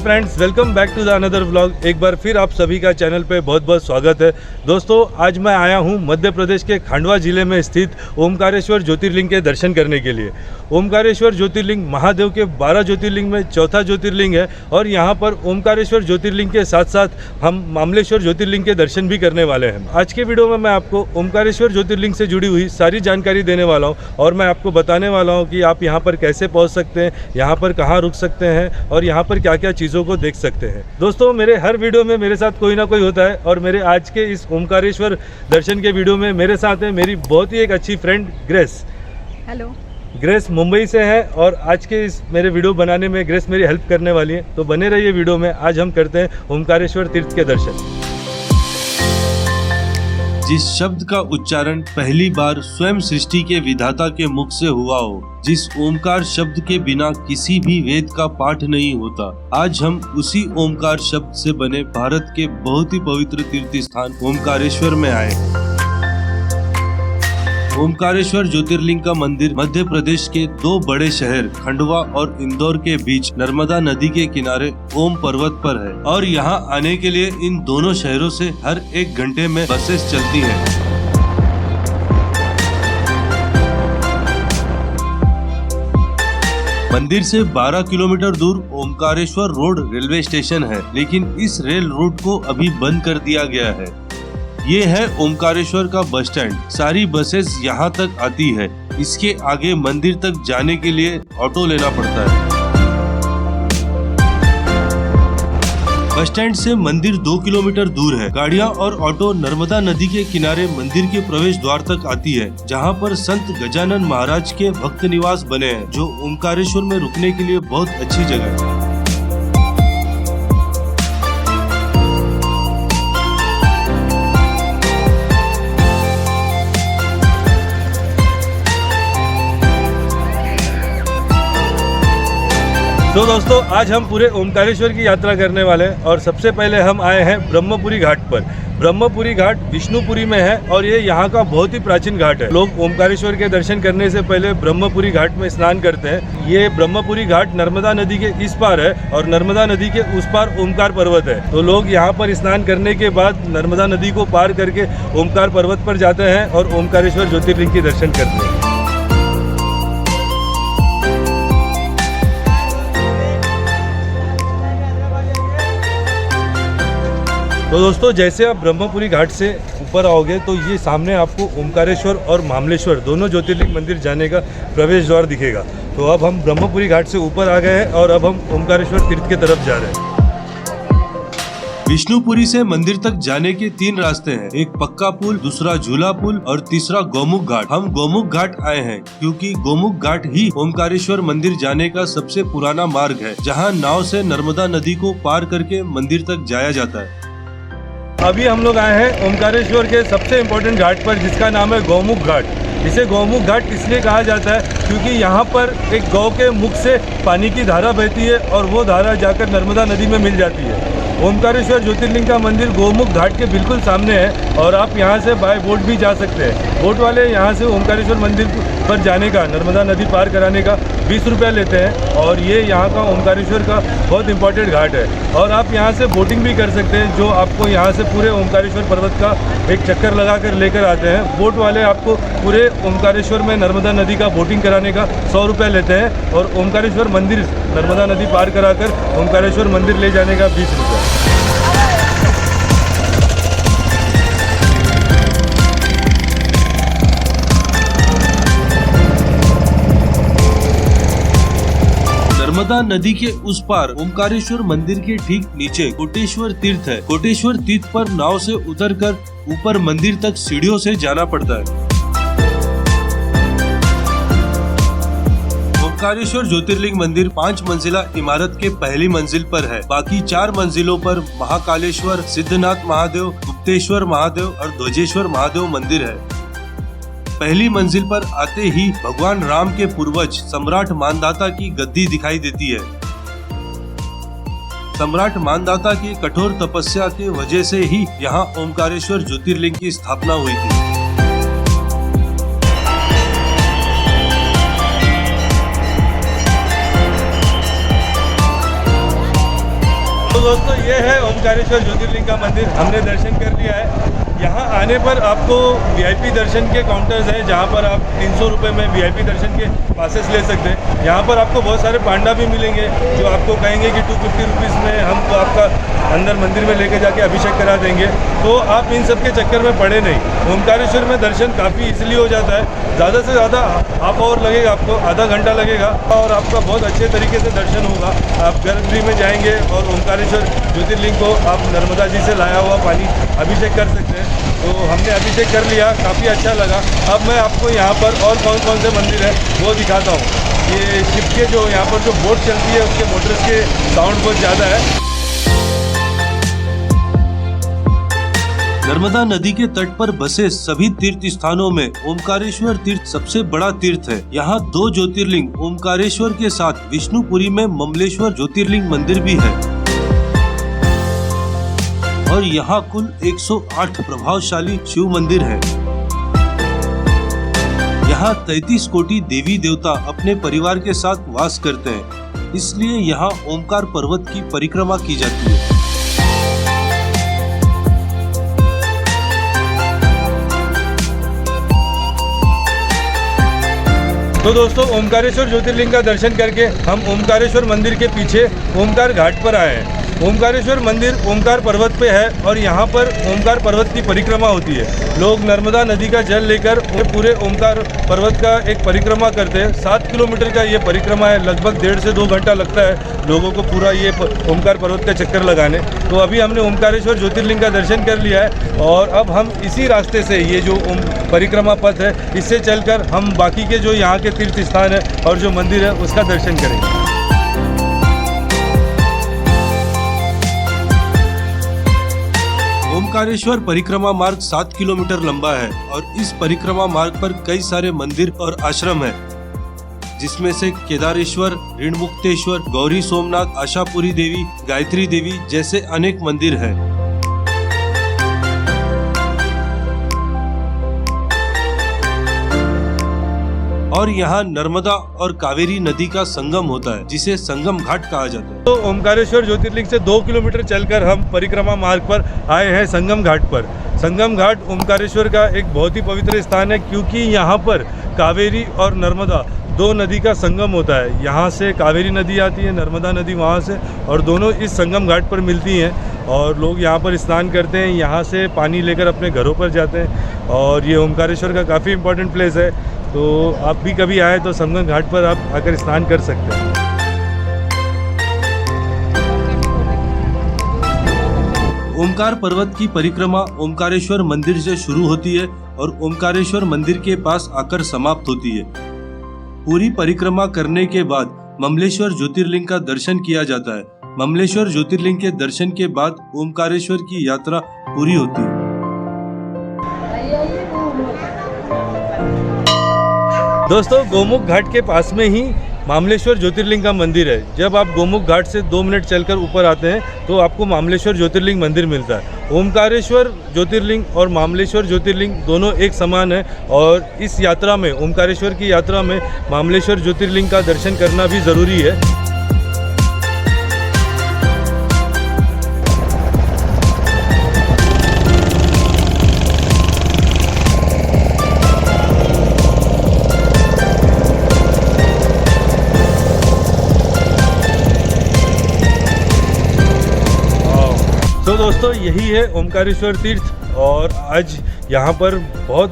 Friends, welcome back to the another vlog. एक बार फिर आप सभी का चैनल पे बहुत बहुत स्वागत है। दोस्तों, आज मैं आया हूँ मध्य प्रदेश के खंडवा ज़िले में स्थित ओमकारेश्वर ज्योतिर्लिंग के दर्शन करने के लिए। ओमकारेश्वर ज्योतिर्लिंग महादेव के 12 ज्योतिर्लिंग में चौथा ज्योतिर्लिंग है और यहाँ पर ओमकारेश्वर ज्योतिर्लिंग के साथ साथ हम मामलेश्वर ज्योतिर्लिंग के दर्शन भी करने वाले हैं। आज के वीडियो में मैं आपको ओमकारेश्वर ज्योतिर्लिंग से जुड़ी हुई सारी जानकारी देने वाला हूँ और मैं आपको बताने वाला हूँ कि आप यहाँ पर कैसे पहुँच सकते हैं, यहाँ पर कहाँ रुक सकते हैं और यहाँ पर क्या क्या चीज़ों को देख सकते हैं। दोस्तों, मेरे हर वीडियो में मेरे साथ कोई ना कोई होता है और मेरे आज के इस ओमकारेश्वर दर्शन के वीडियो में मेरे साथ है मेरी बहुत ही एक अच्छी friend grace. Hello. Grace Mumbai से है और आज के इस मेरे वीडियो बनाने में ग्रेस मेरी हेल्प करने वाली है, तो बने रहिए वीडियो में। आज हम करते हैं ओमकारेश्वर तीर्थ के दर्शन। जिस शब्द का उच्चारण पहली बार स्वयं सृष्टि के विधाता के मुख से हुआ हो, जिस ओमकार शब्द के बिना किसी भी वेद का पाठ नहीं होता, आज हम उसी ओमकार शब्द से बने भारत के बहुत ही पवित्र तीर्थ स्थान ओमकारेश्वर में आए। ओमकारेश्वर ज्योतिर्लिंग का मंदिर मध्य प्रदेश के दो बड़े शहर खंडवा और इंदौर के बीच नर्मदा नदी के किनारे ओम पर्वत पर है और यहाँ आने के लिए इन दोनों शहरों से हर 1 घंटे में बसेस चलती हैं। मंदिर से 12 किलोमीटर दूर ओमकारेश्वर रोड रेलवे स्टेशन है, लेकिन इस रेल रूट को अभी बंद कर दिया गया है। ये है ओमकारेश्वर का बस स्टैंड। सारी बसेस यहाँ तक आती है। इसके आगे मंदिर तक जाने के लिए ऑटो लेना पड़ता है। बस स्टैंड से मंदिर 2 किलोमीटर दूर है। गाड़ियाँ और ऑटो नर्मदा नदी के किनारे मंदिर के प्रवेश द्वार तक आती है, जहाँ पर संत गजानन महाराज के भक्त निवास बने हैं, जो ओमकारेश्वर में रुकने के लिए बहुत अच्छी जगह है। तो दोस्तों, आज हम पूरे ओमकारेश्वर की यात्रा करने वाले हैं और सबसे पहले हम आए हैं ब्रह्मपुरी घाट पर। ब्रह्मपुरी घाट विष्णुपुरी में है और ये यहाँ का बहुत ही प्राचीन घाट है। लोग ओमकारेश्वर के दर्शन करने से पहले ब्रह्मपुरी घाट में स्नान करते हैं। ये ब्रह्मपुरी घाट नर्मदा नदी के इस पार है और नर्मदा नदी के उस पार ओमकार पर्वत है। तो लोग यहाँ पर स्नान करने के बाद नर्मदा नदी को पार करके ओमकार पर्वत पर जाते हैं और ओमकारेश्वर ज्योतिर्लिंग के दर्शन करते हैं। तो दोस्तों, जैसे आप ब्रह्मपुरी घाट से ऊपर आओगे तो ये सामने आपको ओमकारेश्वर और मामलेश्वर दोनों ज्योतिर्लिंग मंदिर जाने का प्रवेश द्वार दिखेगा। तो अब हम ब्रह्मपुरी घाट से ऊपर आ गए हैं और अब हम ओमकारेश्वर तीर्थ की तरफ जा रहे हैं। विष्णुपुरी से मंदिर तक जाने के 3 रास्ते हैं। एक पक्का पुल, दूसरा झूला पुल और तीसरा गौमुख घाट। हम गौमुख घाट आए हैं क्योंकि गौमुख घाट ही ओमकारेश्वर मंदिर जाने का सबसे पुराना मार्ग है, जहाँ नाव से नर्मदा नदी को पार करके मंदिर तक जाया जाता है। अभी हम लोग आए हैं ओमकारेश्वर के सबसे इम्पोर्टेंट घाट पर, जिसका नाम है गौमुख घाट। इसे गौमुख घाट इसलिए कहा जाता है क्योंकि यहाँ पर एक गौ के मुख से पानी की धारा बहती है और वो धारा जाकर नर्मदा नदी में मिल जाती है। ओमकारेश्वर ज्योतिर्लिंग का मंदिर गौमुख घाट के बिल्कुल सामने है और आप यहाँ से बाय बोट भी जा सकते हैं। बोट वाले यहाँ से ओमकारेश्वर मंदिर पर जाने का, नर्मदा नदी पार कराने का 20 रुपया लेते हैं और ये यहाँ का ओमकारेश्वर का बहुत इंपॉर्टेंट घाट है। और आप यहाँ से बोटिंग भी कर सकते हैं, जो आपको यहाँ से पूरे ओमकारेश्वर पर्वत का एक चक्कर लगा कर लेकर आते हैं। बोट वाले आपको पूरे ओमकारेश्वर में नर्मदा नदी का बोटिंग कराने का 100 रुपया लेते हैं और ओमकारेश्वर मंदिर नर्मदा नदी पार कराकर ओमकारेश्वर मंदिर ले जाने का 20 रुपया। नर्मदा नदी के उस पार ओमकारेश्वर मंदिर के ठीक नीचे कोटेश्वर तीर्थ है। कोटेश्वर तीर्थ पर नाव से उतरकर ऊपर मंदिर तक सीढ़ियों से जाना पड़ता है। ओमकारेश्वर ज्योतिर्लिंग मंदिर 5 मंजिला इमारत के पहली मंजिल पर है। बाकी 4 मंजिलों पर महाकालेश्वर, सिद्धनाथ महादेव, गुप्तेश्वर महादेव और ध्वजेश्वर महादेव मंदिर है। पहली मंजिल पर आते ही भगवान राम के पूर्वज सम्राट मानधाता की गद्दी दिखाई देती है। सम्राट मानधाता की कठोर तपस्या के वजह से ही यहाँ ओमकारेश्वर ज्योतिर्लिंग की स्थापना हुई थी। तो दोस्तों ये है ओमकारेश्वर ज्योतिर्लिंग का मंदिर, हमने दर्शन कर लिया है। यहाँ आने पर आपको वीआईपी दर्शन के काउंटर्स हैं जहाँ पर आप 300 रुपये में वीआईपी दर्शन के पासेस ले सकते हैं। यहाँ पर आपको बहुत सारे पांडा भी मिलेंगे जो आपको कहेंगे कि 250 रुपीज़ में हमको आपका अंदर मंदिर में लेके जाके अभिषेक करा देंगे, तो आप इन सब के चक्कर में पड़े नहीं। ओमकारेश्वर में दर्शन काफ़ी इजीली हो जाता है, ज़्यादा से ज़्यादा हाफ आवर लगेगा आपको, आधा घंटा लगेगा और आपका बहुत अच्छे तरीके से दर्शन होगा। आप गर्भगृह में जाएंगे और ओमकारेश्वर ज्योतिर्लिंग को आप नर्मदा जी से लाया हुआ पानी अभिषेक कर सकते हैं। तो हमने अभिषेक कर लिया, काफ़ी अच्छा लगा। अब मैं आपको यहाँ पर और कौन कौन से मंदिर है वो दिखाता हूँ। ये शिप के जो यहाँ पर जो बोट चलती है उसके मोटर्स के साउंड बहुत ज़्यादा है। नर्मदा नदी के तट पर बसे सभी तीर्थ स्थानों में ओमकारेश्वर तीर्थ सबसे बड़ा तीर्थ है। यहाँ 2 ज्योतिर्लिंग ओमकारेश्वर के साथ विष्णुपुरी में ममलेश्वर ज्योतिर्लिंग मंदिर भी है और यहाँ कुल 108 प्रभावशाली शिव मंदिर है। यहाँ 33 कोटि देवी देवता अपने परिवार के साथ वास करते हैं, इसलिए यहाँ ओमकार पर्वत की परिक्रमा की जाती है। तो दोस्तों ओमकारेश्वर ज्योतिर्लिंग का दर्शन करके हम ओमकारेश्वर मंदिर के पीछे ओमकार घाट पर आए हैं। ओमकारेश्वर मंदिर ओमकार पर्वत पे है और यहाँ पर ओमकार पर्वत की परिक्रमा होती है। लोग नर्मदा नदी का जल लेकर पूरे ओमकार पर्वत का एक परिक्रमा करते हैं। 7 किलोमीटर का ये परिक्रमा है, लगभग 1.5 से 2 घंटा लगता है लोगों को पूरा ये ओमकार पर्वत का चक्कर लगाने। तो अभी हमने ओमकारेश्वर ज्योतिर्लिंग का दर्शन कर लिया है और अब हम इसी रास्ते से, ये जो परिक्रमा पथ है, इससे चलकर हम बाकी के जो यहाँ के तीर्थ स्थान है और जो मंदिर है उसका दर्शन करेंगे। ओमकारेश्वर परिक्रमा मार्ग 7 किलोमीटर लंबा है और इस परिक्रमा मार्ग पर कई सारे मंदिर और आश्रम हैं, जिसमें से केदारेश्वर, ऋणमुक्तेश्वर, गौरी सोमनाथ, आशापुरी देवी, गायत्री देवी जैसे अनेक मंदिर हैं। और यहाँ नर्मदा और कावेरी नदी का संगम होता है, जिसे संगम घाट कहा जाता है। तो ओमकारेश्वर ज्योतिर्लिंग से 2 किलोमीटर चलकर हम परिक्रमा मार्ग पर आए हैं संगम घाट पर। संगम घाट ओमकारेश्वर का एक बहुत ही पवित्र स्थान है, क्योंकि यहाँ पर कावेरी और नर्मदा 2 नदी का संगम होता है। यहाँ से कावेरी नदी आती है, नर्मदा नदी वहाँ से, और दोनों इस संगम घाट पर मिलती हैं और लोग यहाँ पर स्नान करते हैं। यहाँ से पानी लेकर अपने घरों पर जाते हैं और ये ओमकारेश्वर का काफ़ी इम्पोर्टेंट प्लेस है। तो आप भी कभी आए तो संगम घाट पर आप आकर स्नान कर सकते हैं। ओमकार पर्वत की परिक्रमा ओमकारेश्वर मंदिर से शुरू होती है और ओमकारेश्वर मंदिर के पास आकर समाप्त होती है। पूरी परिक्रमा करने के बाद ममलेश्वर ज्योतिर्लिंग का दर्शन किया जाता है। ममलेश्वर ज्योतिर्लिंग के दर्शन के बाद ओमकारेश्वर की यात्रा पूरी होती है। दोस्तों गोमुख घाट के पास में ही मामलेश्वर ज्योतिर्लिंग का मंदिर है। जब आप गोमुख घाट से 2 मिनट चलकर ऊपर आते हैं तो आपको मामलेश्वर ज्योतिर्लिंग मंदिर मिलता है। ओमकारेश्वर ज्योतिर्लिंग और मामलेश्वर ज्योतिर्लिंग दोनों एक समान है और इस यात्रा में, ओमकारेश्वर की यात्रा में, मामलेश्वर ज्योतिर्लिंग का दर्शन करना भी ज़रूरी है। तो दोस्तों यही है ओमकारेश्वर तीर्थ और आज यहाँ पर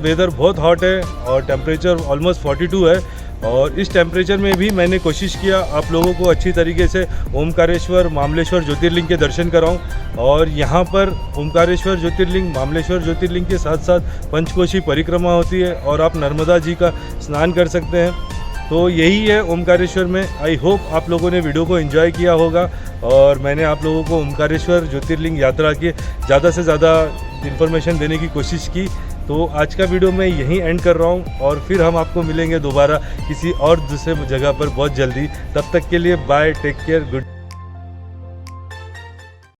वेदर बहुत हॉट है और टेम्परेचर ऑलमोस्ट 42 है और इस टेम्परेचर में भी मैंने कोशिश किया आप लोगों को अच्छी तरीके से ओमकारेश्वर मामलेश्वर ज्योतिर्लिंग के दर्शन कराऊं। और यहाँ पर ओमकारेश्वर ज्योतिर्लिंग, मामलेश्वर ज्योतिर्लिंग के साथ साथ पंचकोशी परिक्रमा होती है और आप नर्मदा जी का स्नान कर सकते हैं। तो यही है ओमकारेश्वर में। आई होप आप लोगों ने वीडियो को एंजॉय किया होगा और मैंने आप लोगों को ओमकारेश्वर ज्योतिर्लिंग यात्रा की ज़्यादा से ज़्यादा इन्फॉर्मेशन देने की कोशिश की। तो आज का वीडियो मैं यहीं एंड कर रहा हूँ और फिर हम आपको मिलेंगे दोबारा किसी और दूसरे जगह पर बहुत जल्दी। तब तक के लिए बाय, टेक केयर, गुड।